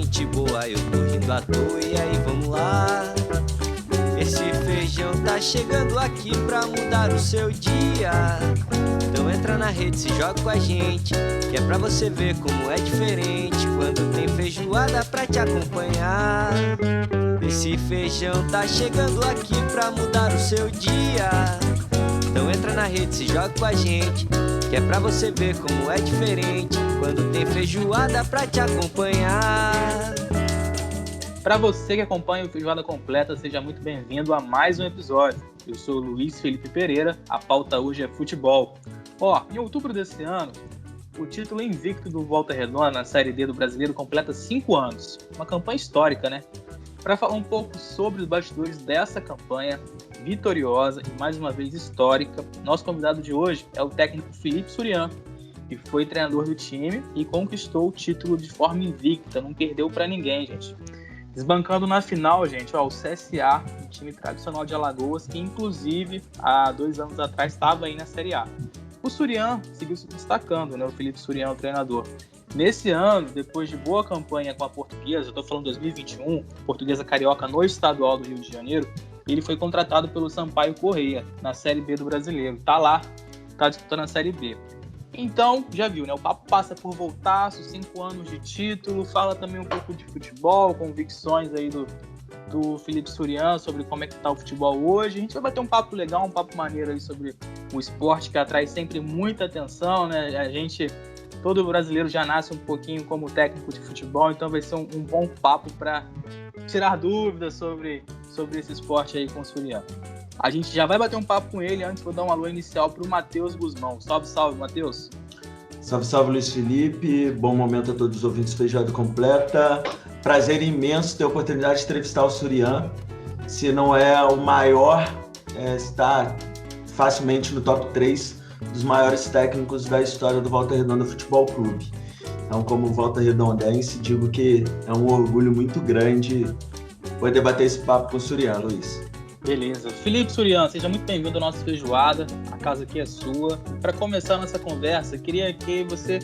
gente boa, eu tô rindo à toa, e aí vamos lá. Esse feijão tá chegando aqui pra mudar o seu dia. Então entra na rede, se joga com a gente, que é pra você ver como é diferente quando tem feijoada pra te acompanhar. Esse feijão tá chegando aqui pra mudar o seu dia. Então entra na rede, se joga com a gente, que é pra você ver como é diferente quando tem feijoada pra te acompanhar. Para você que acompanha o Feijoada Completa, seja muito bem-vindo a mais um episódio. Eu sou o Luiz Felipe Pereira, a pauta hoje é futebol. Em outubro desse ano, o título invicto do Volta Redonda na Série D do Brasileiro completa 5 anos. Uma campanha histórica, né? Para falar um pouco sobre os bastidores dessa campanha vitoriosa e mais uma vez histórica, nosso convidado de hoje é o técnico Felipe Surian, que foi treinador do time e conquistou o título de forma invicta, não perdeu para ninguém, gente. Desbancando na final, gente, o CSA, um time tradicional de Alagoas, que inclusive há 2 anos atrás estava aí na Série A. O Surian seguiu se destacando, né? O Felipe Surian, o treinador. Nesse ano, depois de boa campanha com a Portuguesa, eu estou falando 2021, Portuguesa Carioca no estadual do Rio de Janeiro, ele foi contratado pelo Sampaio Corrêa, na Série B do Brasileiro. Tá lá, tá disputando a Série B. Então, já viu, né? O papo passa por Voltaço, 5 anos de título, fala também um pouco de futebol, convicções aí do Felipe Surian sobre como é que tá o futebol hoje. A gente vai bater um papo legal, um papo maneiro aí sobre o esporte que atrai sempre muita atenção, né? Todo brasileiro já nasce um pouquinho como técnico de futebol, então vai ser um bom papo para tirar dúvidas sobre esse esporte aí com o Surian. A gente já vai bater um papo com ele, antes vou dar um alô inicial para o Matheus Guzmão. Salve, salve, Matheus. Salve, salve, Luiz Felipe. Bom momento a todos os ouvintes do Feijoada Completa. Prazer imenso ter a oportunidade de entrevistar o Surian. Se não é o maior, está facilmente no top 3 dos maiores técnicos da história do Volta Redonda Futebol Clube. Então, como Volta Redondense, digo que é um orgulho muito grande poder bater esse papo com o Surian, Luiz. Beleza. Felipe Surian, seja muito bem-vindo ao nosso Feijoada. A casa aqui é sua. Para começar a nossa conversa, queria que você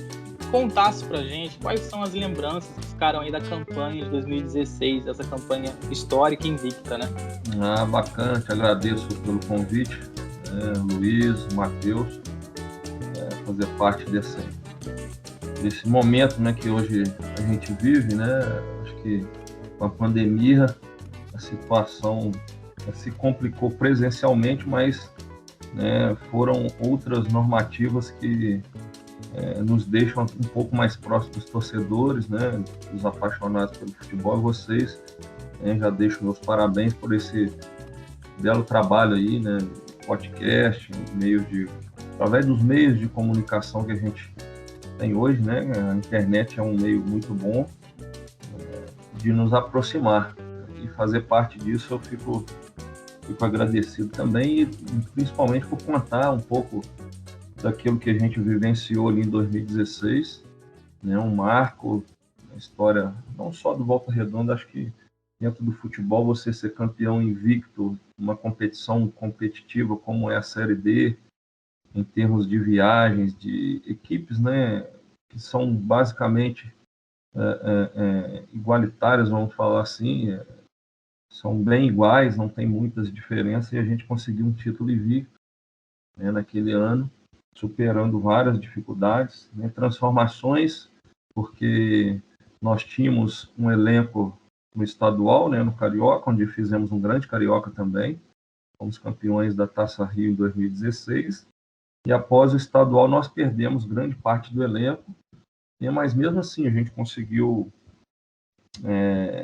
contasse pra gente quais são as lembranças que ficaram aí da campanha de 2016, essa campanha histórica e invicta, né? Bacana, te agradeço pelo convite, Luiz, Matheus, fazer parte desse momento, né, que hoje a gente vive, né? Acho que com a pandemia a situação se complicou presencialmente, mas foram outras normativas que nos deixam um pouco mais próximos dos torcedores, né, dos apaixonados pelo futebol. E vocês, já deixo meus parabéns por esse belo trabalho aí, né, podcast, através dos meios de comunicação que a gente tem hoje, né, a internet é um meio muito bom de nos aproximar, e fazer parte disso eu fico agradecido também, e principalmente por contar um pouco daquilo que a gente vivenciou ali em 2016, né, um marco na história, não só do Volta Redonda, acho que dentro do futebol você ser campeão invicto, uma competição competitiva como é a Série D, em termos de viagens, de equipes, né, que são basicamente igualitárias, vamos falar assim, são bem iguais, não tem muitas diferenças, e a gente conseguiu um título invicto, né, naquele ano, superando várias dificuldades, né, transformações, porque nós tínhamos um elenco no estadual, né, no Carioca, onde fizemos um grande Carioca também, fomos campeões da Taça Rio em 2016, e após o estadual nós perdemos grande parte do elenco, mas mesmo assim a gente conseguiu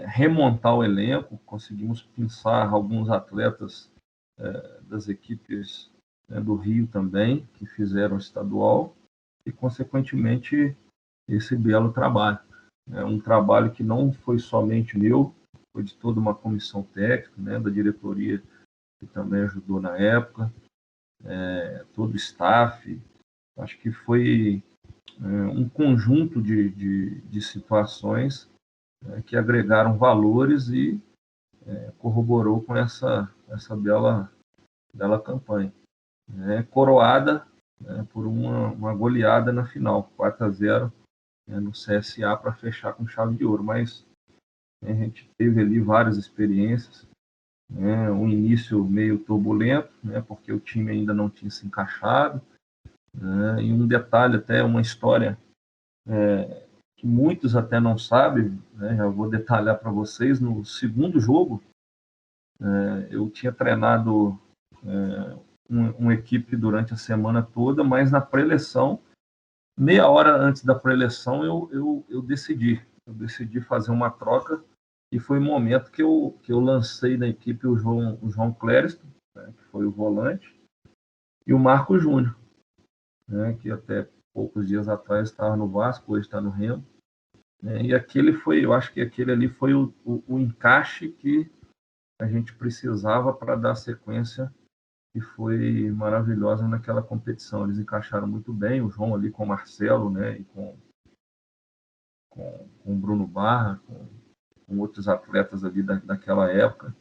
remontar o elenco, conseguimos pensar alguns atletas das equipes do Rio também, que fizeram o estadual, e consequentemente esse belo trabalho. Um trabalho que não foi somente meu, foi de toda uma comissão técnica, né, da diretoria, que também ajudou na época, todo o staff. Acho que foi um conjunto de situações que agregaram valores e corroborou com essa bela campanha, coroada por uma goleada na final, 4-0 no CSA, para fechar com chave de ouro. Mas A gente teve ali várias experiências, né? Um início meio turbulento, né? Porque o time ainda não tinha se encaixado, né? E um detalhe, até uma história que muitos até não sabem, né? Já vou detalhar para vocês. No segundo jogo, eu tinha treinado uma equipe durante a semana toda, mas na pré-eleição, meia hora antes da pré-eleição, eu decidi fazer uma troca, e foi o momento que eu lancei na equipe o João Clériston, né, que foi o volante, e o Marco Júnior, né, que até poucos dias atrás estava no Vasco, hoje está no Remo. Né, e eu acho que aquele ali foi o encaixe que a gente precisava para dar sequência, e foi maravilhosa naquela competição. Eles encaixaram muito bem, o João ali com o Marcelo, né, e com o Bruno Barra, com outros atletas ali daquela época,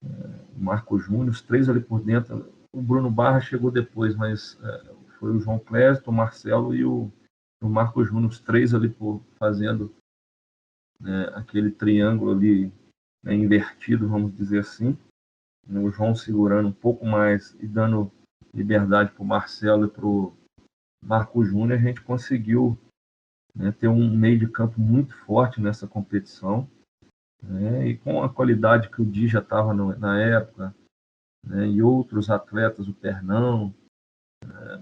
o Marco Júnior, os três ali por dentro. O Bruno Barra chegou depois, mas foi o João Clériston, o Marcelo e o Marco Júnior, os três ali fazendo, né, aquele triângulo ali, né, invertido, vamos dizer assim. O João segurando um pouco mais e dando liberdade para o Marcelo e para o Marco Júnior. A gente conseguiu, né, ter um meio de campo muito forte nessa competição, né, e com a qualidade que o Di já estava na época, né, e outros atletas, o Pernão,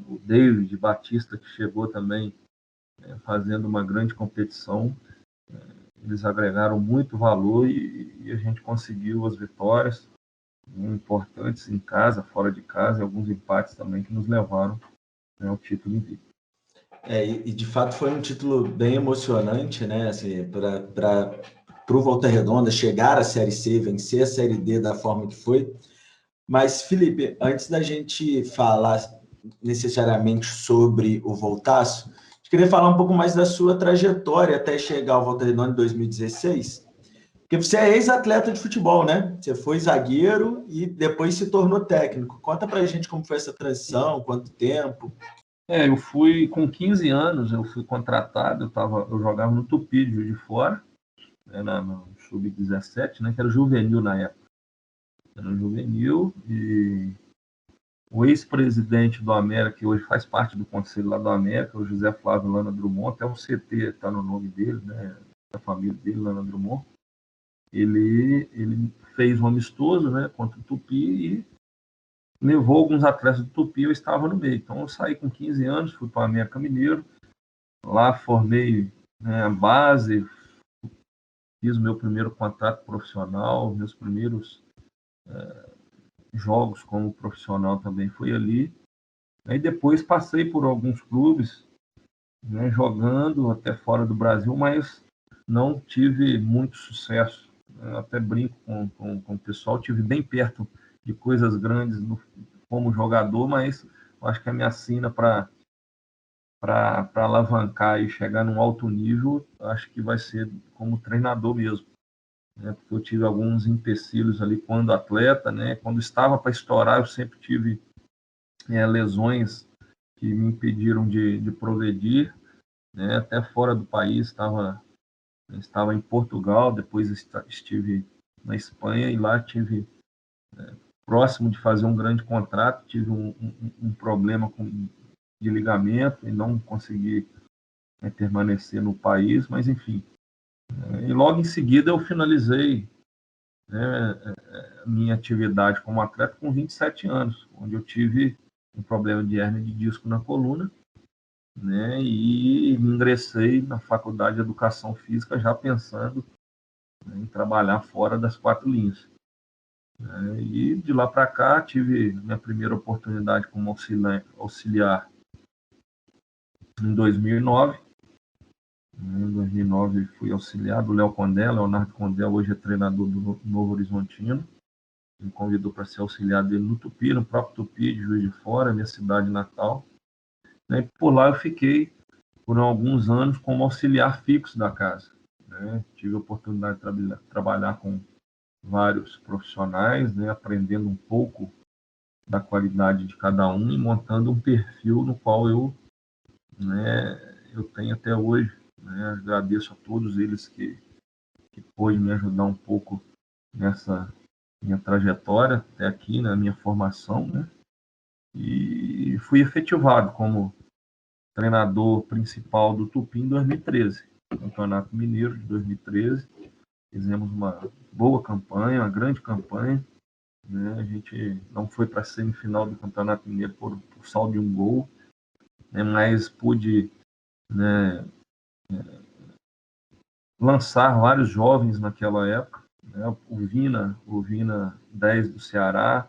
o David Batista, que chegou também, fazendo uma grande competição. Eles agregaram muito valor, e a gente conseguiu as vitórias, né, importantes em casa, fora de casa, e alguns empates também que nos levaram, né, ao título invicto. E de fato foi um título bem emocionante, né? Assim, para o Volta Redonda chegar à Série C, vencer a Série D da forma que foi. Mas, Felipe, antes da gente falar necessariamente sobre o Voltaço, eu queria falar um pouco mais da sua trajetória até chegar ao Volta Redonda em 2016. Porque você é ex-atleta de futebol, né? Você foi zagueiro e depois se tornou técnico. Conta pra gente como foi essa transição, quanto tempo. Eu fui com 15 anos, eu fui contratado, eu jogava no Tupi de Juiz de Fora, né, no Sub-17, né, que era juvenil na época. Era juvenil, e o ex-presidente do América, que hoje faz parte do conselho lá do América, o José Flávio Lana Drummond, até o CT está no nome dele, né, da família dele, Lana Drummond. Ele fez um amistoso, né, contra o Tupi, e levou alguns atletas do Tupi, eu estava no meio. Então eu saí com 15 anos, fui para o América Mineiro, lá formei, né, a base, fiz o meu primeiro contrato profissional, meus primeiros jogos como profissional também foi ali. Aí depois passei por alguns clubes, né, jogando até fora do Brasil, mas não tive muito sucesso. Eu até brinco com o pessoal, tive bem perto de coisas grandes como jogador, mas eu acho que a minha sina para alavancar e chegar num alto nível, acho que vai ser como treinador mesmo, né? Porque eu tive alguns empecilhos ali quando atleta, né? Quando estava para estourar, eu sempre tive lesões que me impediram de progredir, né? Até fora do país, estava em Portugal, depois estive na Espanha, e lá tive próximo de fazer um grande contrato, tive um problema de ligamento e não consegui permanecer no país, mas enfim. E logo em seguida eu finalizei, né, minha atividade como atleta com 27 anos, onde eu tive um problema de hérnia de disco na coluna, né, e ingressei na Faculdade de Educação Física já pensando, né, em trabalhar fora das quatro linhas. E de lá para cá tive minha primeira oportunidade como auxiliar em 2009. Em 2009 fui auxiliar do Leonardo Condé, hoje é treinador do Novo Horizontino. Me convidou para ser auxiliar dele no Tupi, no próprio Tupi de Juiz de Fora, minha cidade natal. E por lá eu fiquei por alguns anos como auxiliar fixo da casa. Tive a oportunidade de trabalhar com vários profissionais, aprendendo um pouco da qualidade de cada um e montando um perfil no qual eu tenho até hoje. Agradeço a todos eles que que pôde me ajudar um pouco nessa minha trajetória até aqui, na minha formação, né? E fui efetivado como treinador principal do Tupi em 2013, Campeonato Mineiro de 2013. Fizemos uma boa campanha, uma grande campanha, né? A gente não foi para a semifinal do Campeonato Mineiro por saldo de um gol, né? Mas pude, né, lançar vários jovens naquela época, né? O Vina 10 do Ceará,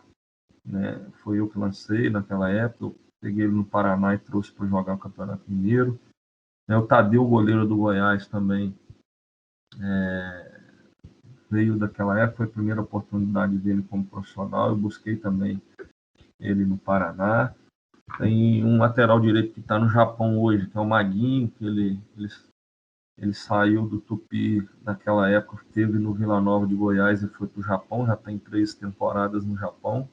né? Foi eu que lancei naquela época. Eu peguei ele no Paraná e trouxe para jogar o Campeonato Mineiro, né? O Tadeu, goleiro do Goiás, também veio daquela época, foi a primeira oportunidade dele como profissional. Eu busquei também ele no Paraná. Tem um lateral direito que está no Japão hoje, que é o Maguinho, que ele saiu do Tupi naquela época, esteve no Vila Nova de Goiás e foi para o Japão, já tem 3 temporadas no Japão,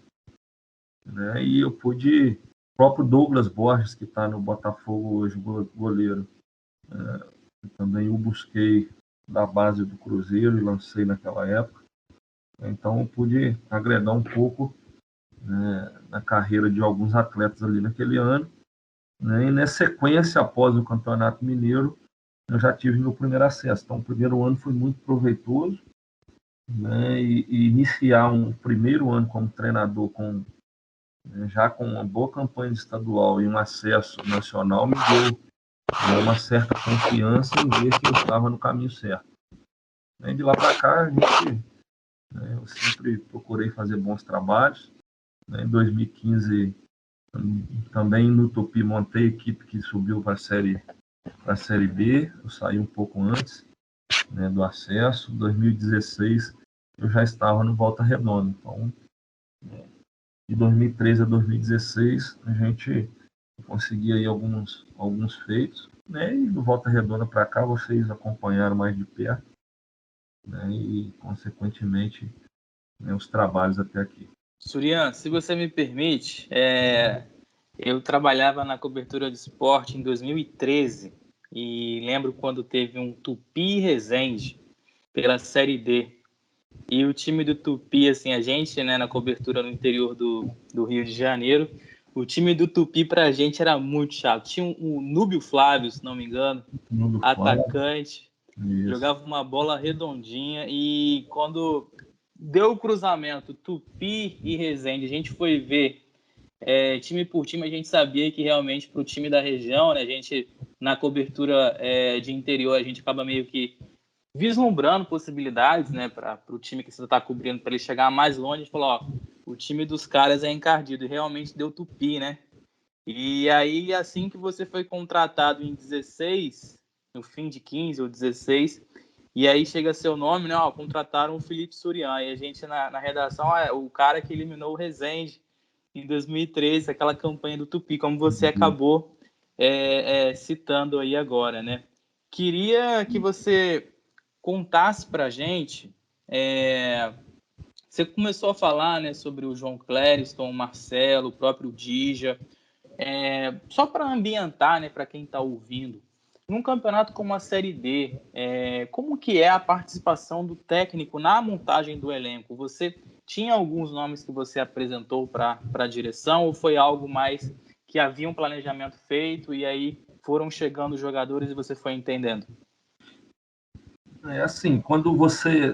né? E eu pude, o próprio Douglas Borges, que está no Botafogo hoje, goleiro, também o busquei da base do Cruzeiro e lancei naquela época. Então eu pude agregar um pouco, né, na carreira de alguns atletas ali naquele ano, né? E na sequência, após o Campeonato Mineiro, eu já tive meu primeiro acesso. Então, o primeiro ano foi muito proveitoso, né? E iniciar um primeiro ano como treinador já com uma boa campanha estadual e um acesso nacional me deu, né, uma certa confiança em ver que eu estava no caminho certo. E de lá para cá, eu sempre procurei fazer bons trabalhos, né? Em 2015, também no Tupi, montei a equipe que subiu para a Série B. Eu saí um pouco antes, né, do acesso. Em 2016, eu já estava no Volta Redonda. Então, de 2013 a 2016, a gente conseguia aí alguns feitos, né? E do Volta Redonda para cá, vocês acompanharam mais de perto, né? E, consequentemente, né, os trabalhos até aqui. Surian, se você me permite, eu trabalhava na cobertura de esporte em 2013 e lembro quando teve um Tupi Resende pela Série D. E o time do Tupi, assim, a gente, né, na cobertura no interior do Rio de Janeiro, o time do Tupi pra gente era muito chato. Tinha o Núbio Flávio, se não me engano, atacante, jogava uma bola redondinha e quando deu o cruzamento Tupi e Resende, a gente foi ver time por time, a gente sabia que realmente para o time da região, né, a gente na cobertura de interior, a gente acaba meio que vislumbrando possibilidades, né, para o time que você está cobrindo, para ele chegar mais longe. A gente falou, ó, o time dos caras é encardido, e realmente deu Tupi, né? E aí, assim que você foi contratado em 16, no fim de 15 ou 16, e aí chega seu nome, né? Ó, contrataram o Felipe Surian, e a gente na redação, o cara que eliminou o Resende em 2013, aquela campanha do Tupi, como você acabou citando aí agora, né? Queria que você contasse para a gente, você começou a falar, né, sobre o João Clériston, o Marcelo, o próprio Dija, só para ambientar, né, para quem está ouvindo, num campeonato como a Série D, como que é a participação do técnico na montagem do elenco? Você tinha alguns nomes que você apresentou para a direção ou foi algo mais que havia um planejamento feito e aí foram chegando os jogadores e você foi entendendo? Assim, quando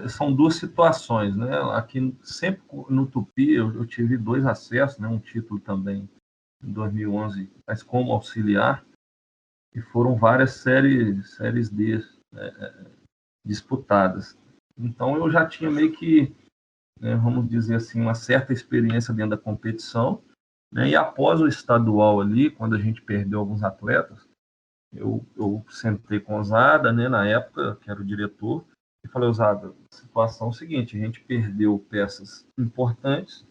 são duas situações, né? Aqui, sempre no Tupi, eu tive 2 acessos, né? Um título também em 2011, mas como auxiliar, e foram várias séries D disputadas. Então, eu já tinha meio que, né, vamos dizer assim, uma certa experiência dentro da competição, né? E após o estadual ali, quando a gente perdeu alguns atletas, eu sentei com o Osada, né, na época, que era o diretor, e falei, Osada, a situação é o seguinte, a gente perdeu peças importantes,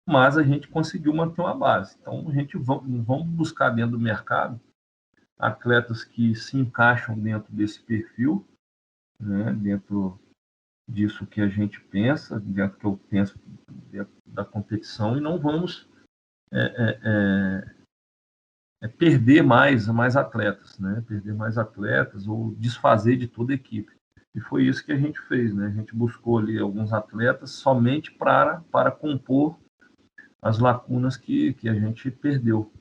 mas a gente conseguiu manter uma base. Então, a gente vamos buscar dentro do mercado atletas que se encaixam dentro desse perfil, né, dentro disso que a gente pensa, dentro do que eu penso dentro da competição, e não vamos perder mais atletas, né? Perder mais atletas ou desfazer de toda a equipe. E foi isso que a gente fez, né? A gente buscou ali alguns atletas somente para compor as lacunas que a gente perdeu,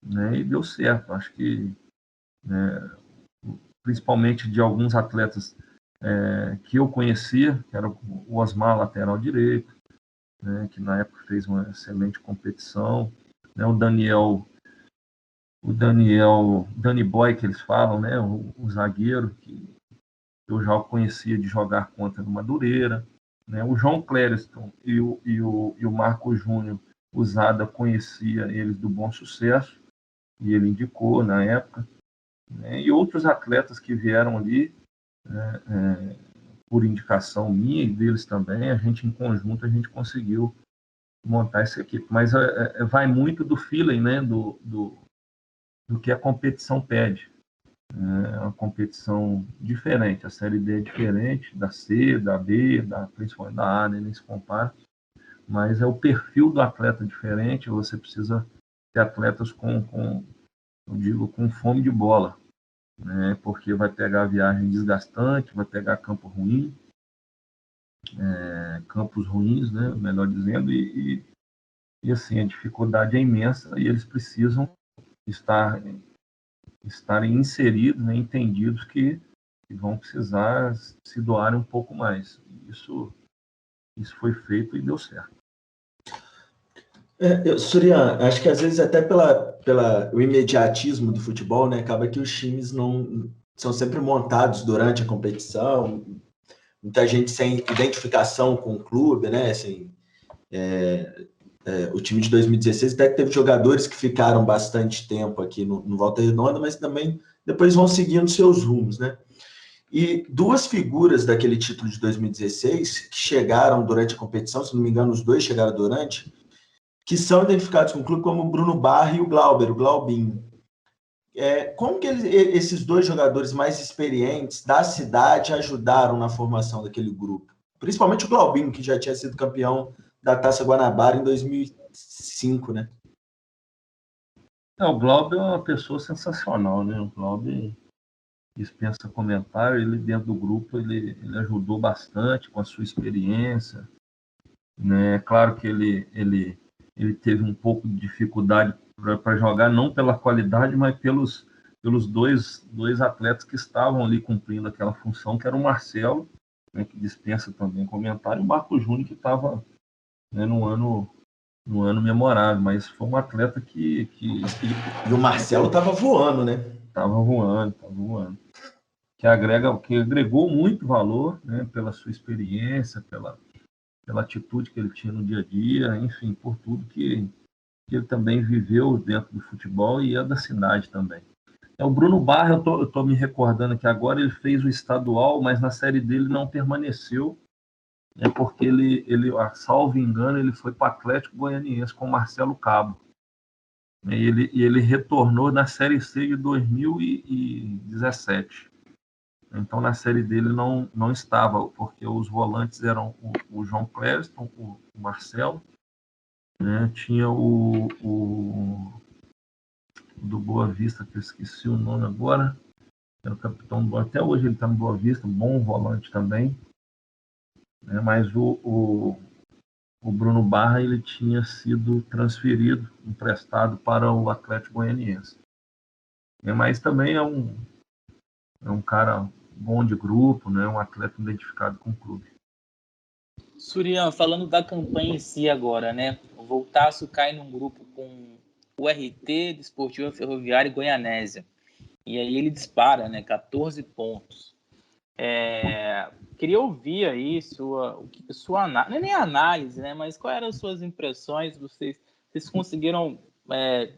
né? E deu certo. Acho que, né, principalmente de alguns atletas que eu conhecia, que era o Osmar, lateral direito, né, que na época fez uma excelente competição, né, o Danny Boy, que eles falam, né, o zagueiro, que eu já o conhecia de jogar contra no Madureira, né, o João Clériston e o Marco Júnior Usada, conhecia eles do Bom Sucesso, e ele indicou na época, né, e outros atletas que vieram ali, né, por indicação minha e deles também, a gente em conjunto a gente conseguiu montar essa equipe. Mas vai muito do feeling, né, do que a competição pede. É uma competição diferente, a Série D é diferente da C, da B, principalmente da A, né, nem se compara, mas é o perfil do atleta diferente, você precisa ter atletas com fome de bola, né, porque vai pegar viagem desgastante, vai pegar campo ruim, campos ruins, né, melhor dizendo, e assim, a dificuldade é imensa e eles precisam estarem inseridos, né, entendidos que vão precisar se doarem um pouco mais. Isso foi feito e deu certo. Surian, acho que às vezes até o imediatismo do futebol, né, acaba que os times não são sempre montados durante a competição, muita gente sem identificação com o clube, né, assim, o time de 2016 até que teve jogadores que ficaram bastante tempo aqui no Volta Redonda, mas também depois vão seguindo seus rumos, né? E duas figuras daquele título de 2016 que chegaram durante a competição, se não me engano, os dois chegaram durante, que são identificados com o clube como o Bruno Barra e o Glauber, o Glaubinho. Como que esses dois jogadores mais experientes da cidade ajudaram na formação daquele grupo? Principalmente o Glaubinho, que já tinha sido campeão da Taça Guanabara em 2005, né? O Glauber é uma pessoa sensacional, né? O Glauber dispensa comentário, ele dentro do grupo, ele ajudou bastante com a sua experiência, né? Claro que ele teve um pouco de dificuldade para jogar, não pela qualidade, mas pelos dois atletas que estavam ali cumprindo aquela função, que era o Marcelo, né, que dispensa também comentário, e o Marco Júnior, que estava, né, num ano memorável, mas foi um atleta que... E o Marcelo estava voando, né? Estava voando. Que agregou muito valor, né, pela sua experiência, pela atitude que ele tinha no dia a dia, enfim, por tudo que ele também viveu dentro do futebol e é da cidade também. O Bruno Barra, eu tô me recordando que agora ele fez o estadual, mas na série dele não permaneceu, porque ele, salvo engano, ele foi para o Atlético Goianiense com o Marcelo Cabo. E ele retornou na Série C de 2017. Então, na série dele não estava, porque os volantes eram o João Clériston, o Marcelo, né? Tinha o do Boa Vista, que eu esqueci o nome agora, era o capitão do Boa, até hoje ele está no Boa Vista, bom volante também, né? Mas o Bruno Barra, ele tinha sido transferido, emprestado para o Atlético Goianiense. Mas também é um cara bom de grupo, né? Um atleta identificado com o clube. Surian, falando da campanha em si agora, né? O Voltaço cai num grupo com o RT, Desportiva Ferroviária e Goianésia. E aí ele dispara, né? 14 pontos. Queria ouvir aí sua não é nem análise, né? Mas quais eram as suas impressões? Vocês conseguiram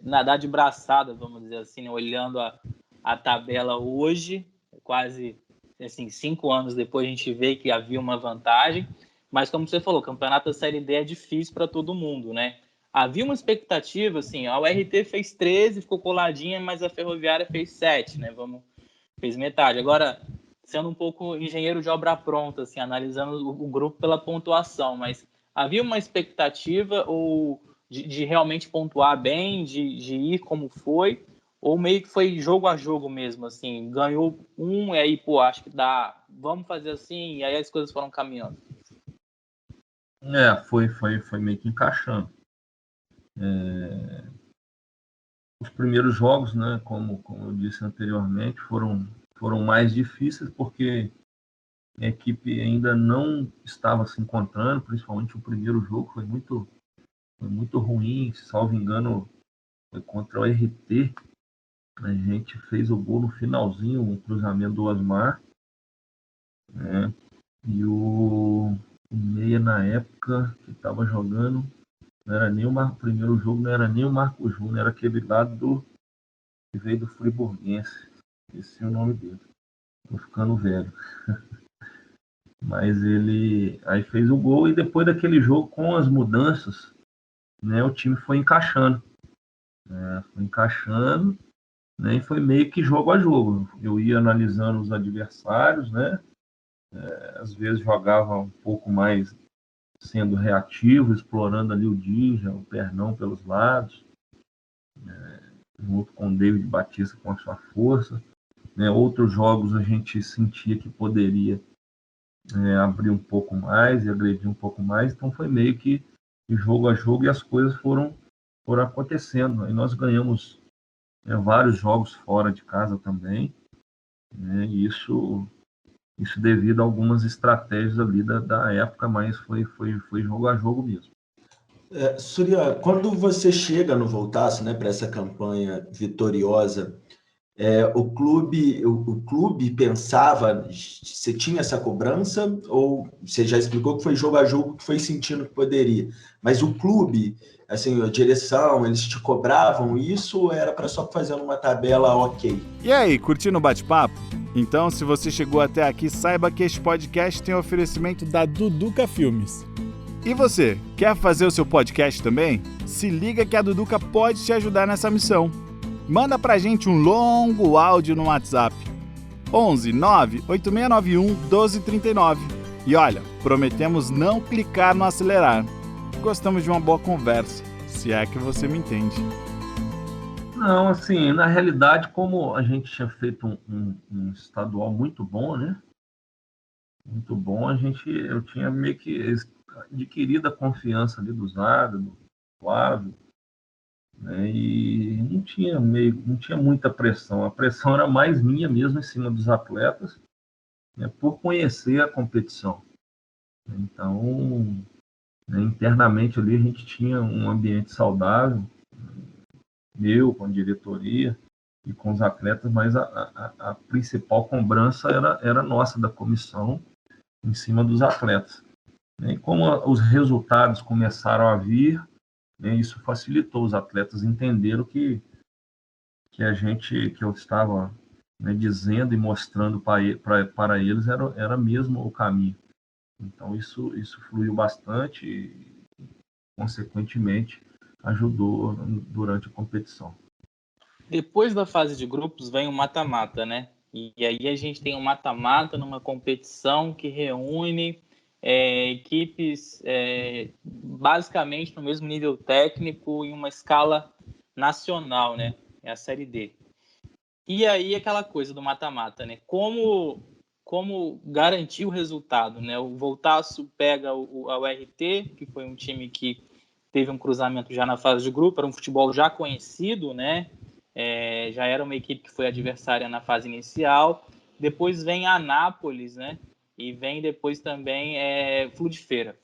nadar de braçada, vamos dizer assim, né? Olhando a tabela hoje, quase assim, 5 anos depois a gente vê que havia uma vantagem, mas como você falou, o campeonato da Série D é difícil para todo mundo, né? Havia uma expectativa, assim, a URT fez 13, ficou coladinha, mas a Ferroviária fez 7, né? Fez metade. Agora, sendo um pouco engenheiro de obra pronta, assim, analisando o grupo pela pontuação, mas havia uma expectativa ou de realmente pontuar bem, de ir como foi, Ou meio que foi jogo a jogo mesmo, assim, ganhou um e aí, pô, acho que dá, vamos fazer assim, e aí as coisas foram caminhando. Foi meio que encaixando. Os primeiros jogos, né, como eu disse anteriormente, foram mais difíceis porque a equipe ainda não estava se encontrando, principalmente o primeiro jogo foi muito ruim, salvo engano, foi contra o RT. A gente fez o gol no finalzinho, um cruzamento do Osmar, né? E o meia na época que estava jogando, não era nem o primeiro jogo, não era nem o Marco Júnior, era aquele lado que veio do Friburguense. Esse é o nome dele. Tô ficando velho. Mas ele aí fez o gol e depois daquele jogo, com as mudanças, né, o time foi encaixando. Foi encaixando, né, e foi meio que jogo a jogo. Eu ia analisando os adversários, né? Às vezes jogava um pouco mais sendo reativo, explorando ali o Dija, o Pernão pelos lados, junto com o David Batista com a sua força. Né? Outros jogos a gente sentia que poderia abrir um pouco mais e agredir um pouco mais, então foi meio que jogo a jogo e as coisas foram acontecendo. Aí nós ganhamos vários jogos fora de casa também, né? E isso devido a algumas estratégias ali da época, mas foi jogo a jogo mesmo. Surya, quando você chega no Voltaço, né, para essa campanha vitoriosa, o clube pensava, você tinha essa cobrança, ou você já explicou que foi jogo a jogo, que foi sentindo que poderia, mas o clube, assim, a direção, eles te cobravam isso ou era para só fazer uma tabela ok? E aí, curtindo o bate-papo? Então, se você chegou até aqui, saiba que este podcast tem oferecimento da Duduca Filmes. E você, quer fazer o seu podcast também? Se liga que a Duduca pode te ajudar nessa missão. Manda pra gente um longo áudio no WhatsApp. 11 98691 1239. E olha, prometemos não clicar no acelerar. Gostamos de uma boa conversa, se é que você me entende. Não, assim, na realidade, como a gente tinha feito um estadual muito bom, né? Muito bom, eu tinha meio que adquirido a confiança ali do Zaga, do Flávio, né? E não tinha muita pressão. A pressão era mais minha mesmo em cima dos atletas, né, por conhecer a competição. Então, né, internamente ali a gente tinha um ambiente saudável, eu com a diretoria e com os atletas, mas a principal cobrança era nossa, da comissão, em cima dos atletas. E como os resultados começaram a vir, né, isso facilitou. Os atletas entenderam que eu estava, né, dizendo e mostrando para eles era mesmo o caminho. Então isso fluiu bastante e, consequentemente, ajudou durante a competição. Depois da fase de grupos vem o mata-mata, né? E aí a gente tem um mata-mata numa competição que reúne equipes basicamente no mesmo nível técnico em uma escala nacional, né? É a Série D. E aí aquela coisa do mata-mata, né? Como garantir o resultado, né? O Voltaço pega a URT, que foi um time que teve um cruzamento já na fase de grupo, era um futebol já conhecido, né? Já era uma equipe que foi adversária na fase inicial. Depois vem a Anápolis, né? E vem depois também Flu de Feira.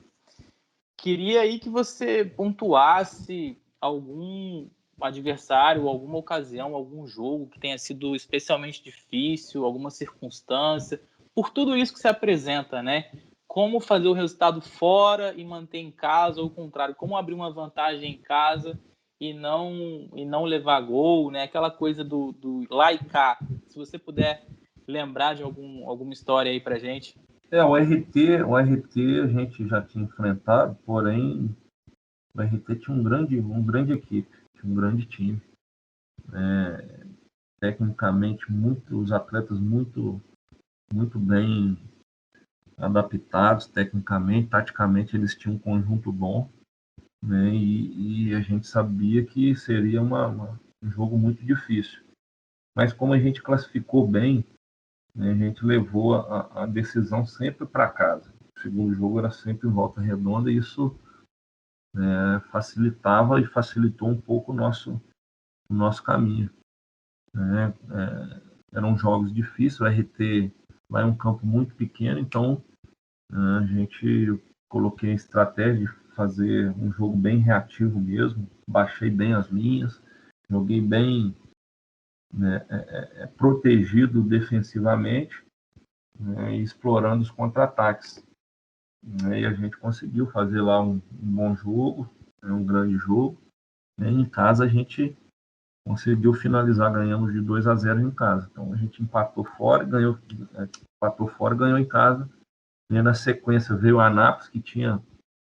Queria aí que você pontuasse algum adversário, alguma ocasião, algum jogo que tenha sido especialmente difícil, alguma circunstância, por tudo isso que se apresenta, né? Como fazer o resultado fora e manter em casa, ou ao contrário, como abrir uma vantagem em casa e não levar gol, né? Aquela coisa do lá e cá. Se você puder lembrar de alguma história aí pra gente. O RT a gente já tinha enfrentado, porém o RT tinha um grande equipe, tinha um grande time. Tecnicamente, os atletas muito bem adaptados, tecnicamente, taticamente eles tinham um conjunto bom, né? E a gente sabia que seria um jogo muito difícil. mas como a gente classificou bem, né, a gente levou a decisão sempre para casa. O segundo jogo era sempre em Volta Redonda e isso facilitava e facilitou um pouco o nosso caminho. Né? Eram jogos difíceis, o RT lá é um campo muito pequeno, então a gente coloquei a estratégia de fazer um jogo bem reativo mesmo, baixei bem as linhas, joguei bem, né, protegido defensivamente, né, e explorando os contra-ataques. E a gente conseguiu fazer lá um bom jogo, um grande jogo. Em casa a gente conseguiu finalizar, ganhamos de 2-0 em casa. Então a gente empatou fora e ganhou em casa. E na sequência veio o Anápolis, que tinha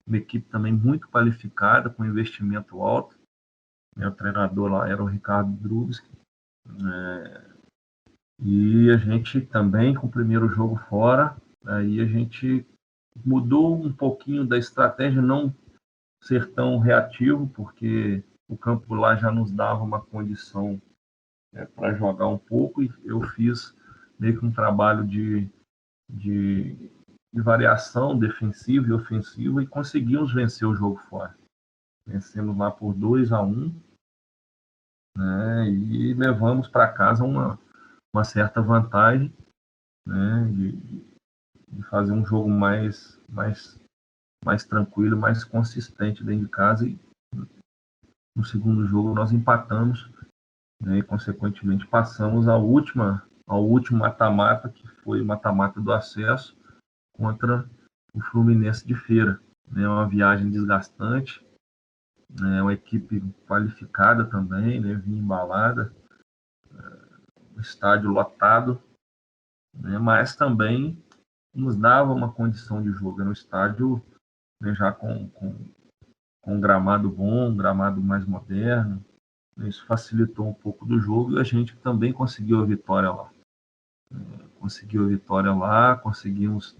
uma equipe também muito qualificada, com investimento alto. O treinador lá era o Ricardo Drubski. E a gente também, com o primeiro jogo fora, aí a gente mudou um pouquinho da estratégia, não ser tão reativo, porque o campo lá já nos dava uma condição para jogar um pouco, e eu fiz meio que um trabalho de variação defensiva e ofensiva e conseguimos vencer o jogo fora. Vencemos lá por 2-1, né, e levamos para casa uma certa vantagem, né, de fazer um jogo mais tranquilo, mais consistente dentro de casa. E no segundo jogo nós empatamos, né, e consequentemente passamos ao último mata-mata, que foi o mata-mata do acesso contra o Fluminense de Feira. É uma viagem desgastante, né, uma equipe qualificada também, né, vinha embalada, estádio lotado, né, mas também nos dava uma condição de jogo. Era um estádio, né, já com um gramado bom, um gramado mais moderno. Isso facilitou um pouco do jogo e a gente também conseguiu a vitória lá. Conseguimos,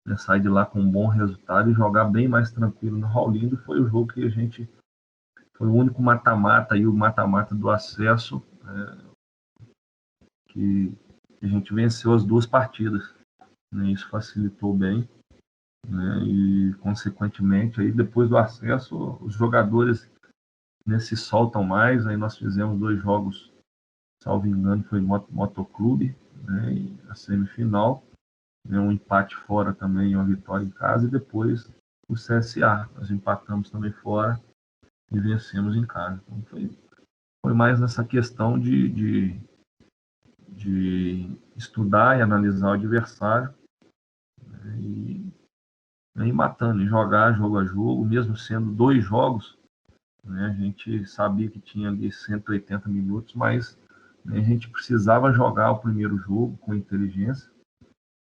né, sair de lá com um bom resultado e jogar bem mais tranquilo no Raulindo. Foi o jogo que a gente... Foi o único mata-mata e o mata-mata do acesso, que a gente venceu as duas partidas. Né? Isso facilitou bem. Né? E, consequentemente, aí, depois do acesso, os jogadores, né, se soltam mais. Aí nós fizemos 2 jogos, salvo engano, foi Motoclube, né, e a semifinal, né, um empate fora também, uma vitória em casa, e depois o CSA. Nós empatamos também fora e vencemos em casa. Então foi mais nessa questão de estudar e analisar o adversário, né, e ir matando, e jogar jogo a jogo, mesmo sendo 2 jogos, né, a gente sabia que tinha ali 180 minutos, mas, né, a gente precisava jogar o primeiro jogo com inteligência,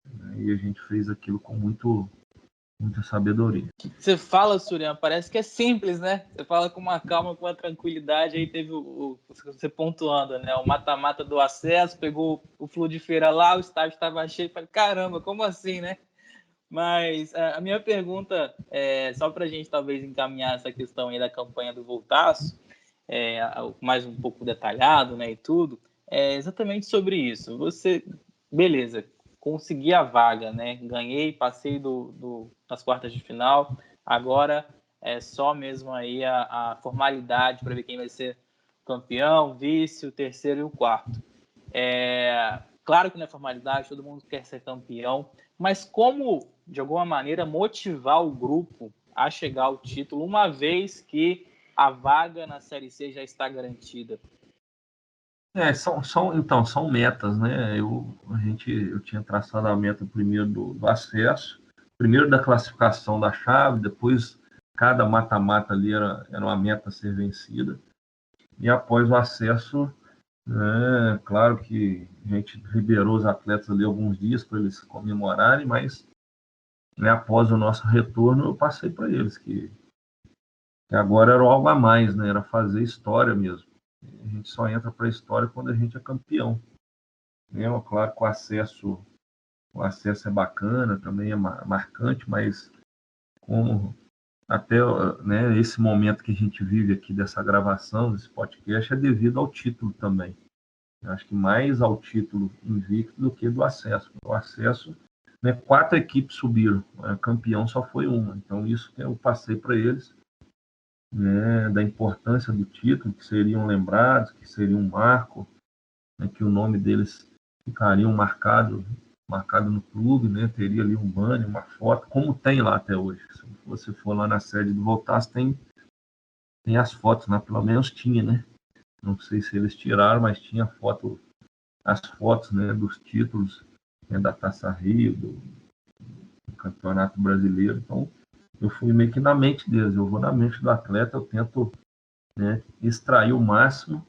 né, e a gente fez aquilo com muita sabedoria. Você fala, Surian, parece que é simples, né? Você fala com uma calma, com uma tranquilidade, aí teve você pontuando, né? O mata-mata do acesso, pegou o Flu de Feira lá, o estádio estava cheio, falei, caramba, como assim, né? Mas a minha pergunta, só para a gente talvez encaminhar essa questão aí da campanha do Voltaço, mais um pouco detalhado, né, e tudo, é exatamente sobre isso. Você, beleza, consegui a vaga, né, ganhei, passei das quartas de final, agora é só mesmo aí a formalidade para ver quem vai ser campeão, vice, o terceiro e o quarto. Claro que não é formalidade, todo mundo quer ser campeão, mas como, de alguma maneira, motivar o grupo a chegar ao título, uma vez que a vaga na Série C já está garantida? São metas, né? Eu tinha traçado a meta primeiro do acesso, primeiro da classificação da chave, depois cada mata-mata ali era uma meta a ser vencida, e após o acesso, claro que a gente liberou os atletas ali alguns dias para eles comemorarem, mas, né, após o nosso retorno eu passei para eles que agora era algo a mais, né? Era fazer história mesmo. A gente só entra para a história quando a gente é campeão. Claro que o acesso é bacana, também é marcante, mas como até, né, esse momento que a gente vive aqui dessa gravação, desse podcast, é devido ao título também. Eu acho que mais ao título invicto do que do acesso. O acesso, né, 4 equipes subiram, campeão só foi uma. Então, isso que eu passei para eles, né, da importância do título, que seriam lembrados, que seria um marco, né, que o nome deles ficariam marcado no clube, né, teria ali um banner, uma foto, como tem lá até hoje. Se você for lá na sede do Voltaço, tem as fotos, né, pelo menos tinha, né? Não sei se eles tiraram, mas tinha as fotos, né, dos títulos, né, da Taça Rio, do Campeonato Brasileiro. Então, eu fui meio que na mente deles. Eu vou na mente do atleta, eu tento, né, extrair o máximo,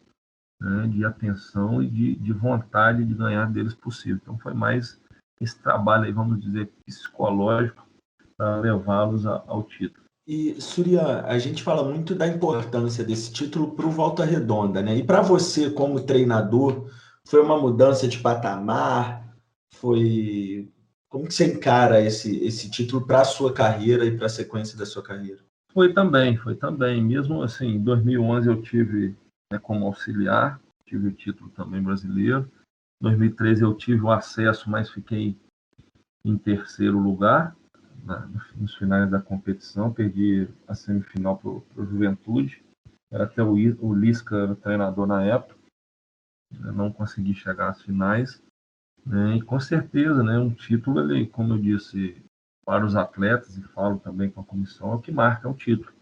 né, de atenção e de vontade de ganhar deles possível. Então, foi mais esse trabalho aí, vamos dizer, psicológico, para levá-los ao título. E, Surya, a gente fala muito da importância desse título para o Volta Redonda, né? E para você, como treinador, foi uma mudança de patamar? Como que você encara esse título para a sua carreira e para a sequência da sua carreira? Foi também. Mesmo assim, em 2011 eu tive, né, como auxiliar, tive o título também brasileiro. Em 2013 eu tive o acesso, mas fiquei em terceiro lugar, nos finais da competição, perdi a semifinal para o Juventude. Era até o Lisca era o treinador na época, eu não consegui chegar às finais, né? E com certeza, né, um título, ele, como eu disse, para os atletas, e falo também com a comissão, é o que marca o título,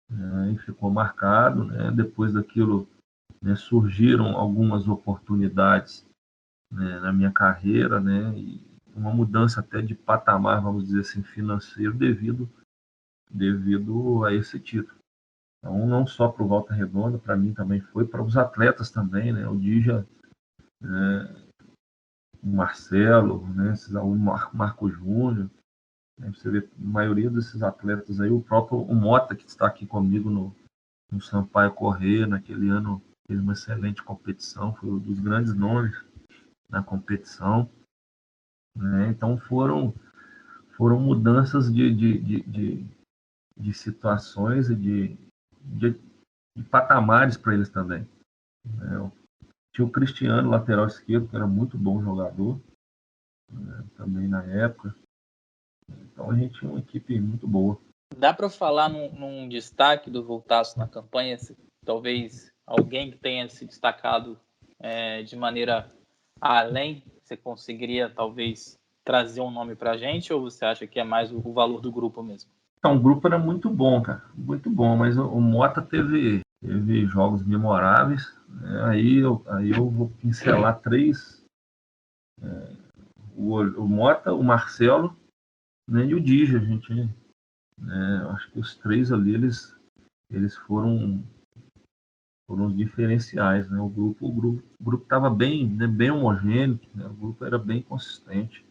né? E ficou marcado, né? Depois daquilo, né, surgiram algumas oportunidades, né, na minha carreira, né, e uma mudança até de patamar, vamos dizer assim, financeiro devido a esse título. Então, não só para o Volta Redonda, para mim também foi, para os atletas também, né, o Dija, né, o Marcelo, né, o Marco Júnior, né, você vê a maioria desses atletas aí, o próprio Mota, que está aqui comigo no Sampaio Corrêa, naquele ano fez uma excelente competição, foi um dos grandes nomes na competição, né? Então foram mudanças de situações e de patamares para eles também, né? Tinha o Cristiano, lateral esquerdo, que era muito bom jogador, né, também na época. Então a gente tinha uma equipe muito boa. Dá para falar num destaque do Voltaço na campanha? Talvez alguém que tenha se destacado de maneira além, você conseguiria talvez trazer um nome para a gente, ou você acha que é mais o valor do grupo mesmo? Então, o grupo era muito bom, cara, muito bom, mas o Mota teve jogos memoráveis, né? Aí eu vou pincelar 3, o Mota, o Marcelo, né, e o Dija. A gente, né, acho que os 3 ali, eles foram os diferenciais, né? O grupo estava bem, né, bem homogêneo, né? O grupo era bem consistente,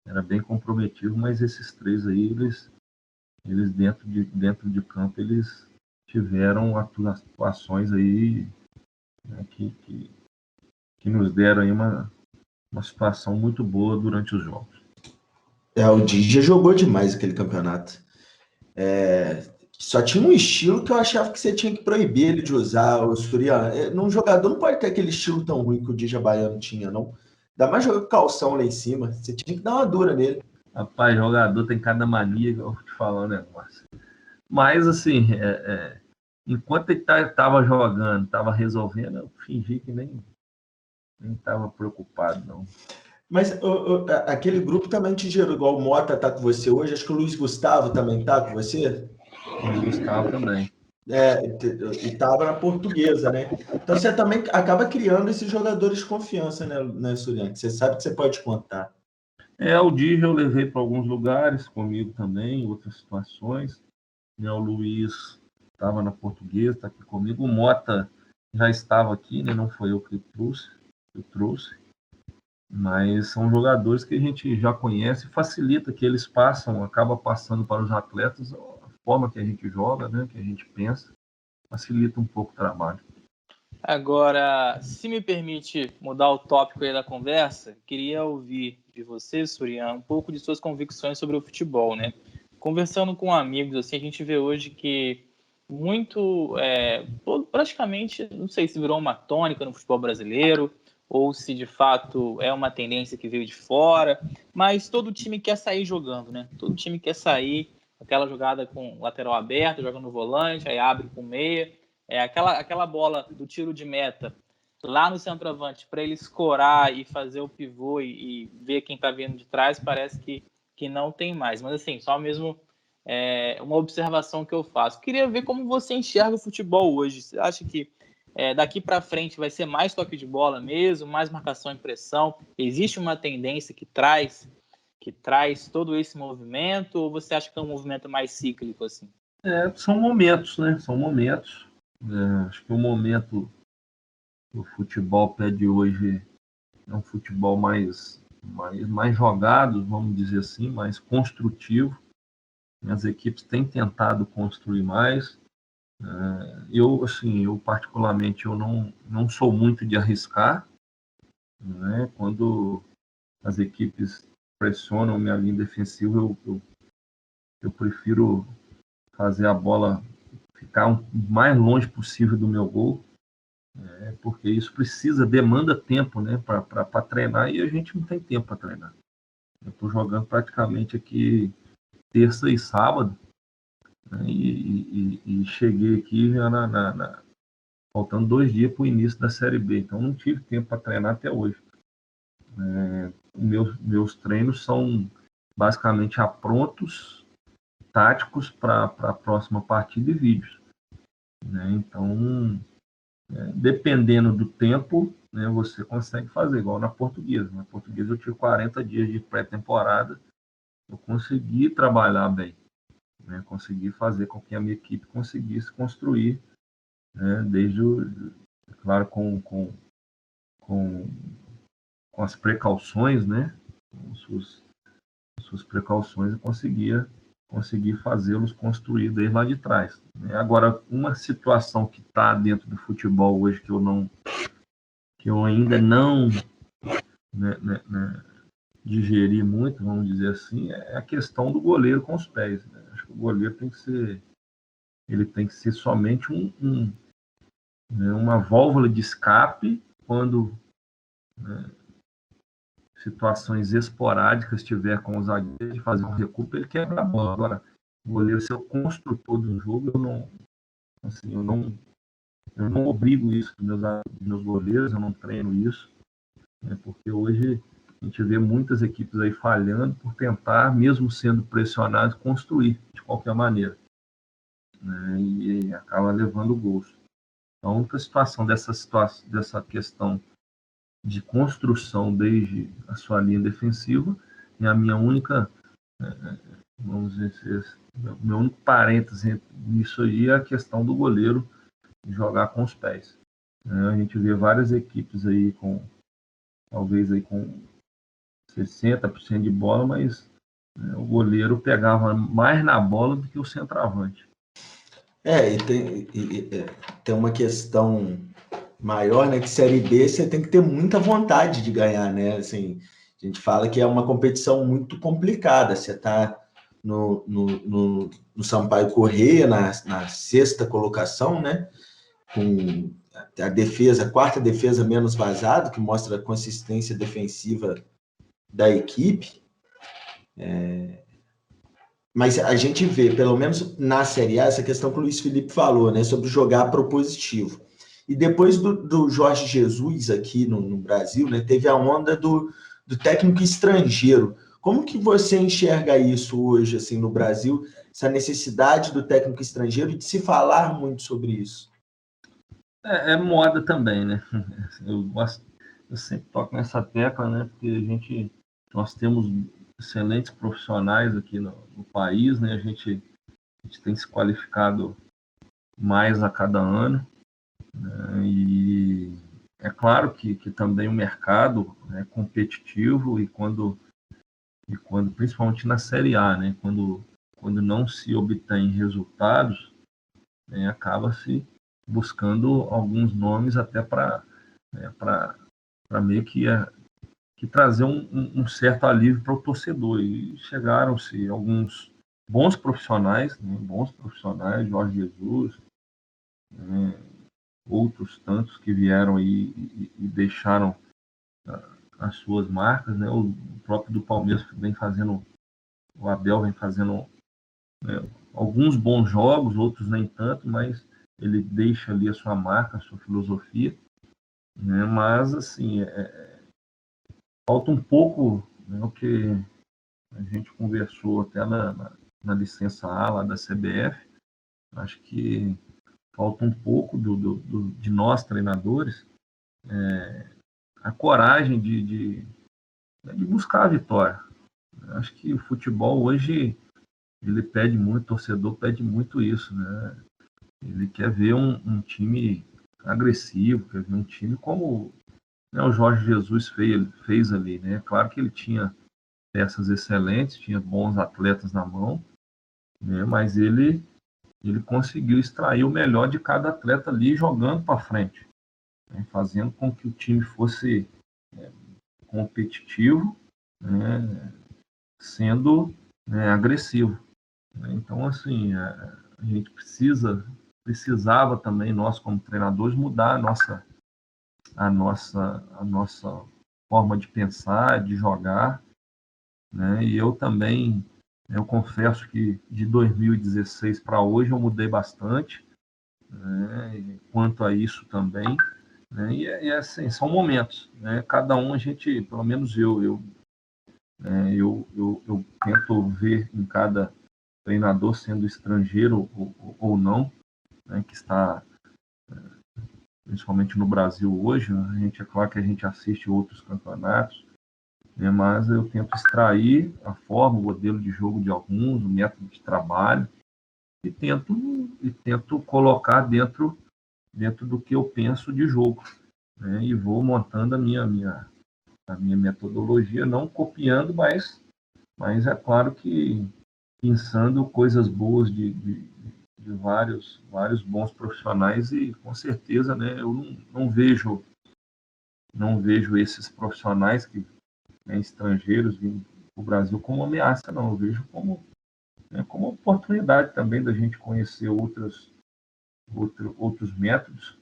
era bem comprometido, mas esses 3 aí, eles dentro de campo, eles tiveram atuações aí, né, que nos deram aí uma situação muito boa durante os jogos. O Dija jogou demais aquele campeonato. Só tinha um estilo que eu achava que você tinha que proibir ele de usar, o Surya. Um jogador não pode ter aquele estilo tão ruim que o Dija Baiano tinha, não. Ainda mais jogar com calção lá em cima. Você tinha que dar uma dura nele. Rapaz, jogador tem cada mania, que eu vou te falar um negócio. Mas, assim, enquanto ele estava jogando, estava resolvendo, eu fingi que nem estava preocupado, não. Mas aquele grupo também te gerou, igual o Mota está com você hoje, acho que o Luiz Gustavo também está com você? O Luiz Gustavo também. E estava na Portuguesa, né? Então você também acaba criando esses jogadores de confiança, né, Surya? Você sabe que você pode contar. O Dija eu levei para alguns lugares, comigo também, em outras situações. O Luiz estava na Portuguesa, está aqui comigo. O Mota já estava aqui, né? Não foi eu que trouxe. Mas são jogadores que a gente já conhece, facilita que eles acaba passando para os atletas a forma que a gente joga, né? Que a gente pensa, facilita um pouco o trabalho. Agora, se me permite mudar o tópico aí da conversa, queria ouvir de você, Surya, um pouco de suas convicções sobre o futebol, né? Conversando com amigos, assim, a gente vê hoje que praticamente, não sei se virou uma tônica no futebol brasileiro, ou se de fato é uma tendência que veio de fora, mas todo time quer sair jogando, né? Todo time quer sair, aquela jogada com lateral aberto, joga no volante, aí abre com meia, aquela bola do tiro de meta lá no centroavante para ele escorar e fazer o pivô e ver quem está vindo de trás, parece que não tem mais. Mas assim, só mesmo uma observação que eu faço. Queria ver como você enxerga o futebol hoje. Você acha que daqui para frente vai ser mais toque de bola mesmo, mais marcação e pressão? Existe uma tendência que traz todo esse movimento, ou você acha que é um movimento mais cíclico assim? São momentos, né? São momentos. Acho que o momento que o futebol pede hoje é um futebol mais jogado, vamos dizer assim, mais construtivo. As equipes têm tentado construir mais. Eu particularmente, eu não sou muito de arriscar, né? Quando as equipes pressionam minha linha defensiva, eu prefiro fazer a bola ficar o mais longe possível do meu gol, porque isso demanda tempo, né, para treinar, e a gente não tem tempo para treinar. Eu estou jogando praticamente aqui terça e sábado, né, e cheguei aqui já faltando 2 dias para o início da Série B, então não tive tempo para treinar até hoje. Meus treinos são basicamente aprontos, táticos para a próxima partida e vídeos, né? Então, dependendo do tempo, né, você consegue fazer, igual na Portuguesa. Na Portuguesa eu tive 40 dias de pré-temporada, eu consegui trabalhar bem, né? Consegui fazer com que a minha equipe conseguisse construir, né, claro, com as precauções, né, com suas precauções, eu consegui fazê-los construir desde lá de trás. Agora, uma situação que está dentro do futebol hoje que eu ainda não digeri muito, vamos dizer assim, é a questão do goleiro com os pés, né? Acho que o goleiro tem que ser somente uma válvula de escape quando, né, situações esporádicas tiver com os zagueiros de fazer um recuo, ele quebra a bola. Agora, o goleiro ser o construtor do jogo, eu não obrigo isso dos meus goleiros, eu não treino isso, né, porque hoje a gente vê muitas equipes aí falhando por tentar, mesmo sendo pressionados, construir de qualquer maneira, né, e acaba levando gols. Então, a única situação dessa questão de construção desde a sua linha defensiva, e a minha única, vamos dizer, meu único parêntese nisso aí é a questão do goleiro jogar com os pés. A gente vê várias equipes aí talvez aí com 60% de bola, mas o goleiro pegava mais na bola do que o centroavante. Tem uma questão maior, né, que Série B você tem que ter muita vontade de ganhar, né? Assim, a gente fala que é uma competição muito complicada. Você está no Sampaio Corrêa, na 6ª colocação, né? Com a quarta defesa menos vazada, que mostra a consistência defensiva da equipe. Mas a gente vê, pelo menos na Série A, essa questão que o Luiz Felipe falou, né, sobre jogar propositivo. E depois do Jorge Jesus aqui no Brasil, né, teve a onda do técnico estrangeiro. Como que você enxerga isso hoje, assim, no Brasil, essa necessidade do técnico estrangeiro e de se falar muito sobre isso? É moda também, né? Eu sempre toco nessa tecla, né? Porque nós temos excelentes profissionais aqui no país, né? A gente tem se qualificado mais a cada ano, né? E é claro que também o mercado é competitivo, e quando principalmente na Série A, né? Quando não se obtém resultados, né, acaba-se buscando alguns nomes até para meio que trazer um certo alívio para o torcedor. E chegaram-se alguns bons profissionais, né? Bons profissionais, Jorge Jesus, né? Outros tantos que vieram aí e deixaram as suas marcas, né? O próprio do Palmeiras vem fazendo, o Abel vem fazendo, né, alguns bons jogos, outros nem tanto, mas ele deixa ali a sua marca, a sua filosofia, né? Mas assim, falta um pouco, né, o que a gente conversou até na licença A lá da CBF. Acho que falta um pouco de nós treinadores a coragem de buscar a vitória. Acho que o futebol hoje ele pede muito, o torcedor pede muito isso, né? Ele quer ver time agressivo, quer ver um time como, né, o Jorge Jesus fez ali, né? Claro que ele tinha peças excelentes, tinha bons atletas na mão, né? Mas ele conseguiu extrair o melhor de cada atleta ali jogando para frente, né? Fazendo com que o time fosse competitivo, né? Sendo, né, agressivo. Então, assim, a gente precisava também, nós como treinadores, mudar a nossa forma de pensar, de jogar, né? E eu também, eu confesso que de 2016 para hoje eu mudei bastante, né? Quanto a isso também, né? E assim, são momentos, né? Cada um a gente, pelo menos eu tento ver em cada treinador, sendo estrangeiro ou não, né, que está principalmente no Brasil hoje, né? A gente, é claro que a gente assiste outros campeonatos, né, mas eu tento extrair a forma, o modelo de jogo de alguns, o método de trabalho, e tento colocar dentro do que eu penso de jogo, né, e vou montando a minha metodologia, não copiando, mas é claro que pensando coisas boas de vários bons profissionais, e com certeza, né, eu não vejo esses profissionais que, né, estrangeiros vindo para o Brasil como ameaça, não. Eu vejo como, né, como oportunidade também da gente conhecer outros métodos,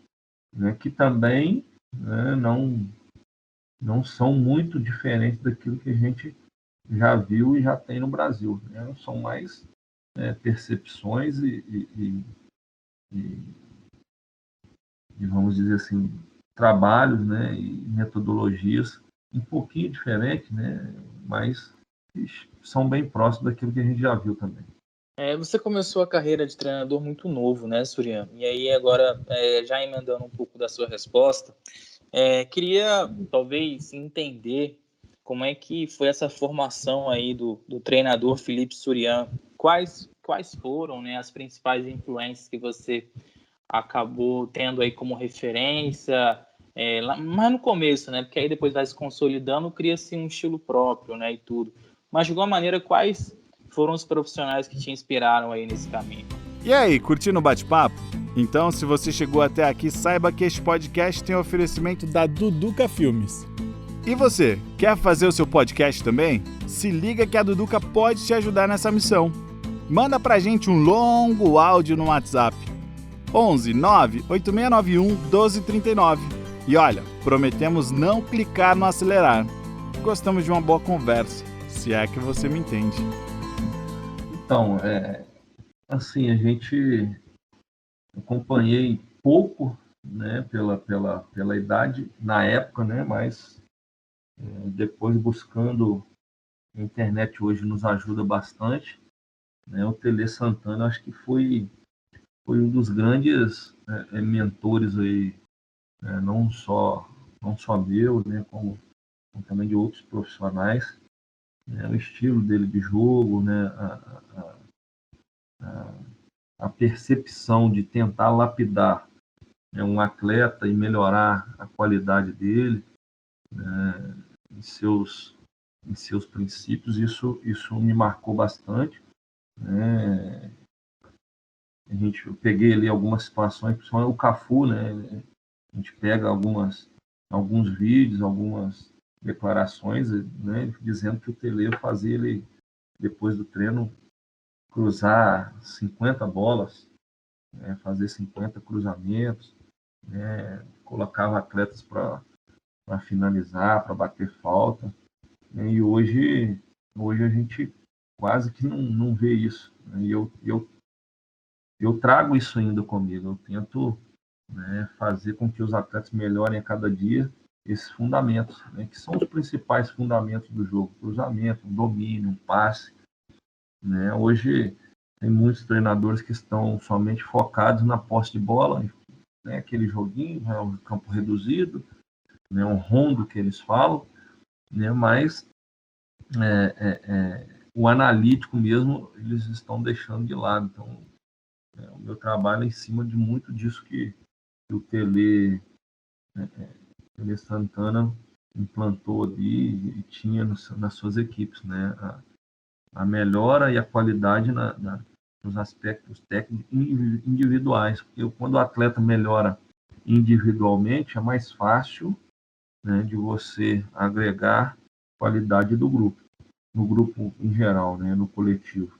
né, que também, né, não são muito diferentes daquilo que a gente já viu e já tem no Brasil, né? São mais percepções e, vamos dizer assim, trabalhos, né, e metodologias um pouquinho diferentes, né, mas são bem próximos daquilo que a gente já viu também. Você começou a carreira de treinador muito novo, né, Surian? E aí agora, já emendando um pouco da sua resposta, queria talvez entender como é que foi essa formação aí do treinador Felipe Surian. Quais foram, né, as principais influências que você acabou tendo aí como referência, mas no começo, né? Porque aí depois vai se consolidando, cria-se um estilo próprio, né? E tudo. Mas de alguma maneira, quais foram os profissionais que te inspiraram aí nesse caminho? E aí, curtindo o bate-papo? Então, se você chegou até aqui, saiba que este podcast tem oferecimento da Duduca Filmes. E você, quer fazer o seu podcast também? Se liga que a Duduca pode te ajudar nessa missão. Manda pra gente um longo áudio no WhatsApp. 11 98691 1239. E olha, prometemos não clicar no acelerar. Gostamos de uma boa conversa, se é que você me entende. Então, assim, acompanhei pouco, né, pela idade na época, né, mas depois buscando a internet hoje nos ajuda bastante, né, o Tele Santana acho que foi um dos grandes mentores aí, não só meu, né, como também de outros profissionais, né, o estilo dele de jogo, né, a percepção de tentar lapidar, né, um atleta e melhorar a qualidade dele, né, em seus princípios, isso me marcou bastante, né. Eu peguei ali algumas situações, principalmente o Cafu, né? A gente pega alguns vídeos, algumas declarações, né, dizendo que o Tele fazia ele, depois do treino, cruzar 50 bolas, né, fazer 50 cruzamentos, né, colocava atletas para finalizar, para bater falta, né, e hoje a gente quase que não vê isso, né, e eu trago isso ainda comigo, eu tento, né, fazer com que os atletas melhorem a cada dia esses fundamentos, né, que são os principais fundamentos do jogo: cruzamento, domínio, passe, né. Hoje tem muitos treinadores que estão somente focados na posse de bola, né, aquele joguinho, né, um campo reduzido, né, um rondo que eles falam, né, mas o analítico mesmo eles estão deixando de lado. Então, o meu trabalho é em cima de muito disso que o Tele Santana implantou ali e tinha nas suas equipes, né? A melhora e a qualidade nos aspectos técnicos individuais, porque quando o atleta melhora individualmente, é mais fácil, né, de você agregar qualidade do grupo, no grupo em geral, né, no coletivo.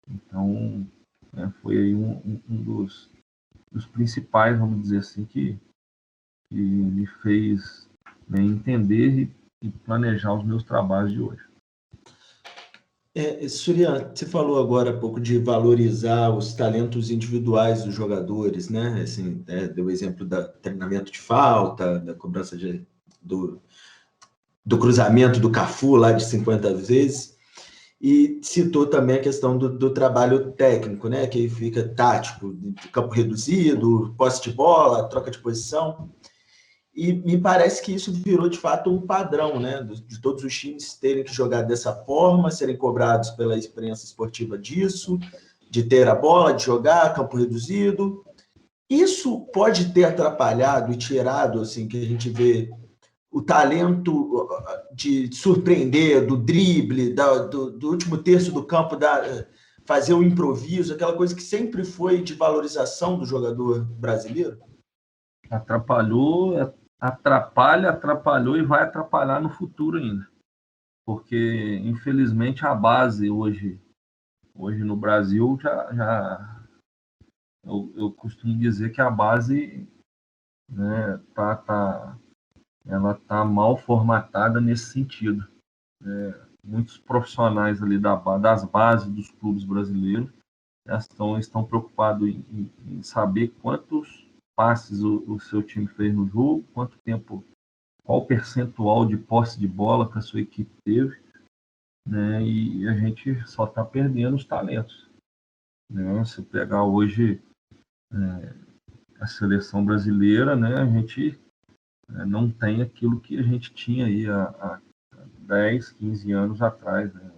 Então, foi aí um dos principais, vamos dizer assim, que me fez, né, entender e planejar os meus trabalhos de hoje. Surian, você falou agora há pouco de valorizar os talentos individuais dos jogadores, né? Assim, deu o exemplo do treinamento de falta, da cobrança do cruzamento do Cafu lá de 50 vezes, e citou também a questão do trabalho técnico, né? Que fica tático, campo reduzido, posse de bola, troca de posição. E me parece que isso virou, de fato, um padrão, né? De todos os times terem que jogar dessa forma, serem cobrados pela experiência esportiva disso, de ter a bola, de jogar, campo reduzido. Isso pode ter atrapalhado e tirado, assim, que a gente vê o talento de surpreender, do drible, do último terço do campo, fazer o improviso, aquela coisa que sempre foi de valorização do jogador brasileiro? Atrapalhou e vai atrapalhar no futuro ainda. Porque, infelizmente, a base hoje no Brasil eu costumo dizer que a base, né, ela tá mal formatada nesse sentido. Muitos profissionais ali das bases dos clubes brasileiros estão preocupados em saber quantos passes o seu time fez no jogo, quanto tempo, qual percentual de posse de bola que a sua equipe teve, né? E a gente só está perdendo os talentos, né? Se pegar hoje a seleção brasileira, né, a gente não tem aquilo que a gente tinha aí há 10, 15 anos atrás, né?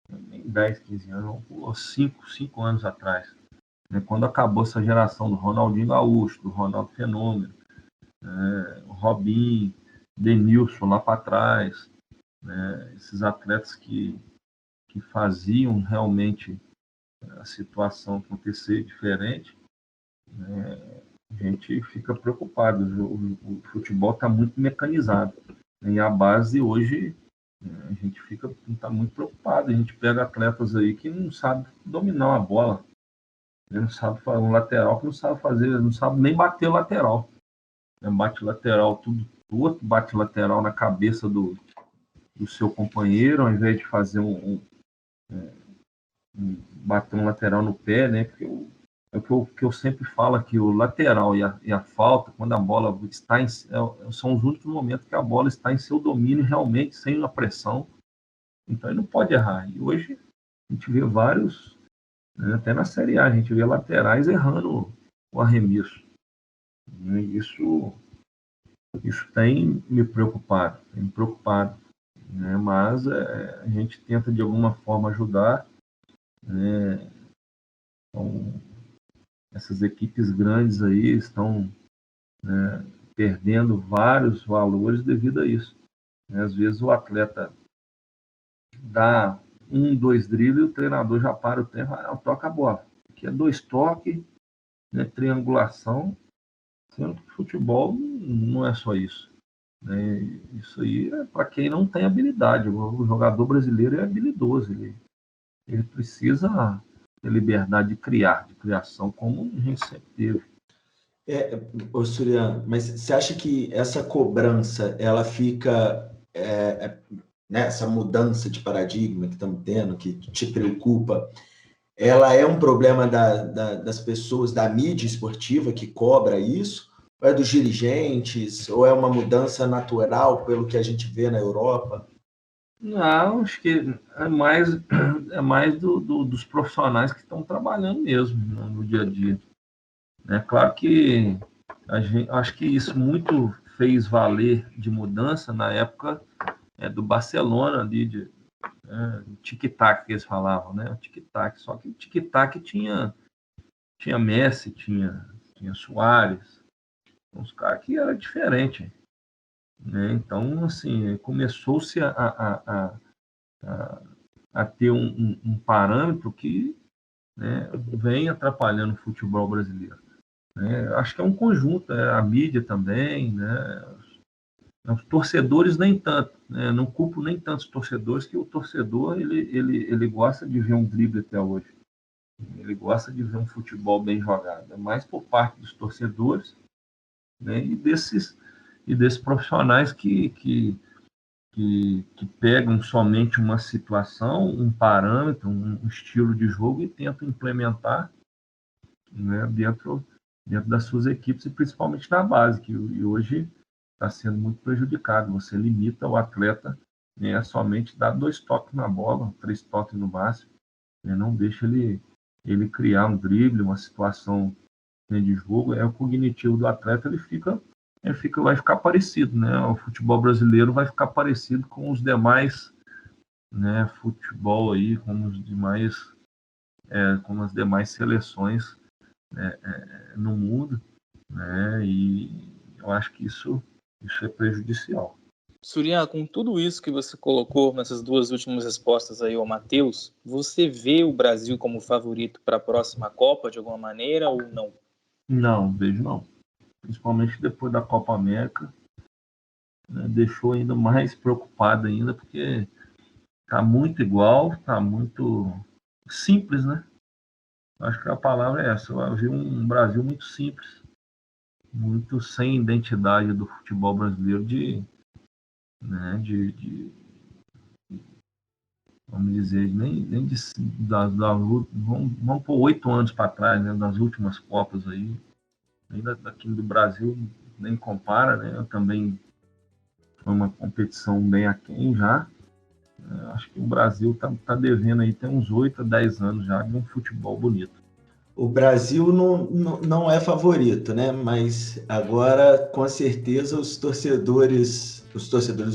Nem 10, 15 anos, ou 5 anos atrás, né? Quando acabou essa geração do Ronaldinho Gaúcho, do Ronaldo Fenômeno, o Robinho, Denilson lá para trás, né? Esses atletas que faziam realmente a situação acontecer diferente, né? A gente fica preocupado. O futebol está muito mecanizado, né? E a base hoje, a gente está muito preocupado. A gente pega atletas aí que não sabem dominar uma bola, não sabe fazer um lateral, que não sabe fazer, não sabe nem bater o lateral. Bate lateral tudo torto, bate lateral na cabeça do seu companheiro, ao invés de fazer bater um lateral no pé, né? Porque o que eu sempre falo aqui, o lateral e a falta, quando a bola está são os únicos momentos que a bola está em seu domínio realmente, sem uma pressão. Então ele não pode errar. E hoje a gente vê vários, né, até na Série A, a gente vê laterais errando o arremesso. E isso tem me preocupado, né? Mas a gente tenta de alguma forma ajudar, né? Então, essas equipes grandes aí estão, né, perdendo vários valores devido a isso, né? Às vezes o atleta dá 2 dribles e o treinador já para o tempo, toca a bola. Aqui é 2 toques, né, triangulação, sendo que futebol não é só isso, né? Isso aí é para quem não tem habilidade. O jogador brasileiro é habilidoso, ele ele precisa ter liberdade de criação, como a gente sempre teve. Ô Surian, mas você acha que essa cobrança, ela fica, né, essa mudança de paradigma que estamos tendo, que te preocupa, ela é um problema das pessoas, da mídia esportiva que cobra isso? Ou é dos dirigentes? Ou é uma mudança natural pelo que a gente vê na Europa? Não, acho que é mais dos profissionais que estão trabalhando mesmo, né, no dia a dia. É claro que acho que isso muito fez valer de mudança na época do Barcelona, ali, tic-tac que eles falavam, né? O tic-tac. Só que o tic-tac tinha Messi, tinha Suárez, uns caras que era diferente, né? Então, assim, começou-se a ter um parâmetro que, né, vem atrapalhando o futebol brasileiro. Né? Acho que é um conjunto, a mídia também, né? Os torcedores nem tanto, né? Não culpo nem tanto os torcedores, que o torcedor ele gosta de ver um drible até hoje. Ele gosta de ver um futebol bem jogado. É mais por parte dos torcedores, né? E desses profissionais que pegam somente uma situação, um parâmetro, um estilo de jogo e tentam implementar, né, dentro das suas equipes e principalmente na base, que hoje está sendo muito prejudicado. Você limita o atleta, né, a somente dar 2 toques na bola, 3 toques no máximo, né, não deixa ele criar um drible, uma situação, né, de jogo. O cognitivo do atleta vai ficar parecido, né? O futebol brasileiro vai ficar parecido com os demais, né, futebol aí, com as demais seleções, né, no mundo, né? E eu acho que isso é prejudicial. Surian, com tudo isso que você colocou nessas 2 últimas respostas aí ao Matheus, você vê o Brasil como favorito para a próxima Copa de alguma maneira ou não? Não, vejo não. Principalmente depois da Copa América, né, deixou ainda mais preocupado ainda, porque tá muito igual, tá muito simples, né? Acho que a palavra é essa. Eu vi um Brasil muito simples, muito sem identidade do futebol brasileiro, vamos dizer, vamos por 8 anos para trás, né, das últimas Copas aí, ainda daquilo do Brasil nem compara, né? Eu também foi uma competição bem aquém já. Acho que o Brasil tá devendo aí, tem uns 8 a 10 anos já de um futebol bonito. O Brasil não é favorito, né? Mas agora, com certeza, os torcedores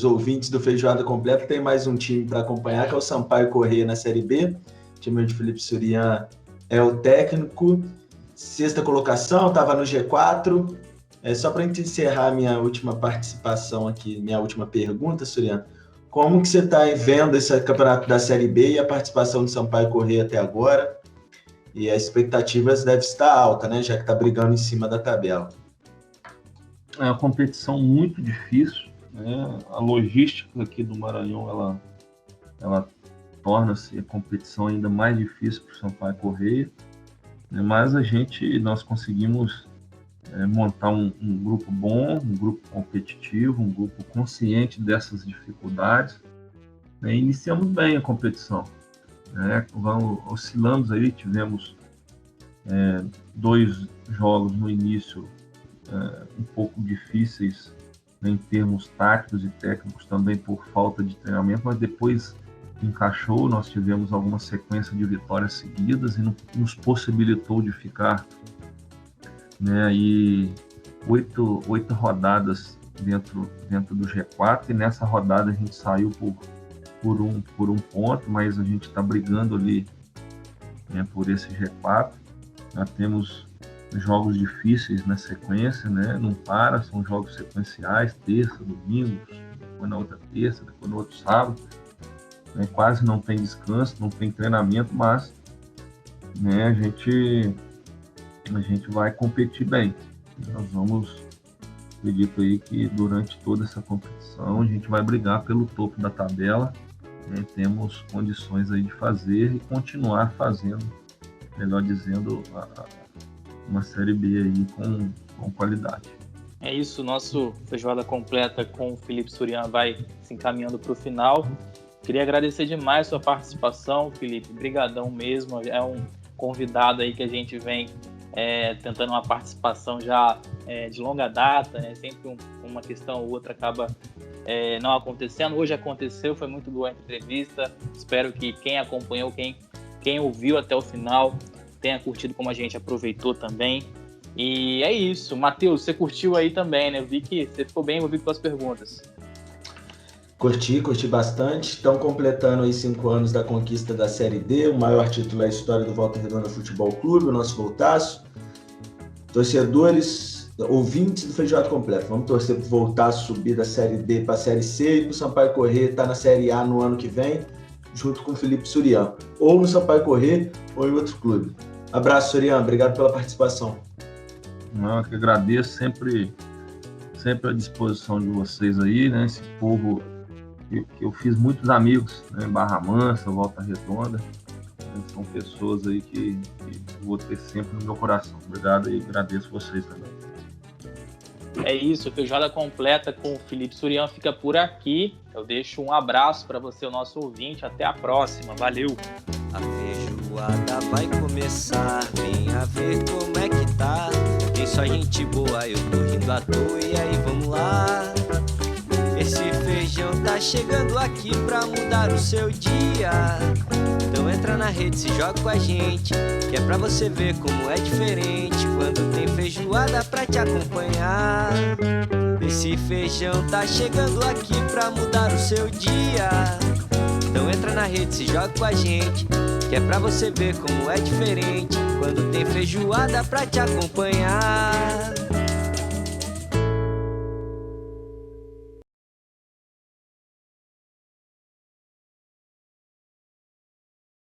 ouvintes do Feijoada Completa têm mais um time para acompanhar, que é o Sampaio Corrêa na Série B. O time de Felipe Surian é o técnico. 6ª colocação, estava no G4. Só para encerrar minha última participação aqui, minha última pergunta, Surian, como que você está vendo esse campeonato da Série B e a participação do Sampaio Corrêa até agora? E as expectativas devem estar altas, né? Já que está brigando em cima da tabela. É uma competição muito difícil, né? A logística aqui do Maranhão, ela torna-se a competição ainda mais difícil para o Sampaio Corrêa, né? Mas nós conseguimos montar um grupo bom, um grupo competitivo, um grupo consciente dessas dificuldades, né? Iniciamos bem a competição, né? Oscilamos aí, tivemos 2 jogos no início um pouco difíceis, né, em termos táticos e técnicos, também por falta de treinamento, mas depois encaixou. Nós tivemos alguma sequência de vitórias seguidas e nos possibilitou de ficar, né, aí 8 rodadas dentro do G4, e nessa rodada a gente saiu por um ponto, mas a gente está brigando ali, né, por esse G4. Já temos jogos difíceis na sequência, né? Não para, são jogos sequenciais, terça, domingo, depois na outra terça, depois no outro sábado, né? Quase não tem descanso, não tem treinamento, mas, né, a gente vai competir bem. Nós acredito aí que durante toda essa competição a gente vai brigar pelo topo da tabela, né, temos condições aí de fazer e continuar fazendo, melhor dizendo, uma Série B aí com qualidade. É isso, nosso Feijoada Completa com o Felipe Surian vai se encaminhando para o final. Queria agradecer demais a sua participação, Felipe, brigadão mesmo, é um convidado aí que a gente vem tentando uma participação já de longa data, né? Sempre uma questão ou outra acaba não acontecendo. Hoje aconteceu, foi muito boa a entrevista. Espero que quem acompanhou, quem ouviu até o final, tenha curtido como a gente aproveitou também. E é isso. Matheus, você curtiu aí também, né? Eu vi que você ficou bem envolvido com as perguntas. Curti bastante. Estão completando aí 5 anos da conquista da Série D, o maior título da história do Volta Redonda Futebol Clube, o nosso Voltaço. Torcedores, ouvintes do Feijoada Completa, vamos torcer para voltar a subir da Série D para a Série C e para o Sampaio Corrêa estar na Série A no ano que vem, junto com o Felipe Surian, ou no Sampaio Corrêa ou em outro clube. Abraço, Surian, obrigado pela participação. Eu que agradeço, sempre à disposição de vocês aí, né? Esse povo que eu fiz muitos amigos, né? Barra Mansa, Volta Redonda, né? São pessoas aí que vou ter sempre no meu coração. Obrigado e agradeço vocês também. É isso, Feijoada Completa com o Felipe Surian fica por aqui. Eu deixo um abraço para você, o nosso ouvinte. Até a próxima. Valeu! A feijoada vai começar, venha ver como é que tá. Tem só gente boa, eu tô rindo à toa, e aí vamos lá. Esse feijão tá chegando aqui pra mudar o seu dia. Então entra na rede, se joga com a gente, que é pra você ver como é diferente quando tem feijoada pra te acompanhar. Esse feijão tá chegando aqui pra mudar o seu dia. Então entra na rede, se joga com a gente, que é pra você ver como é diferente quando tem feijoada pra te acompanhar.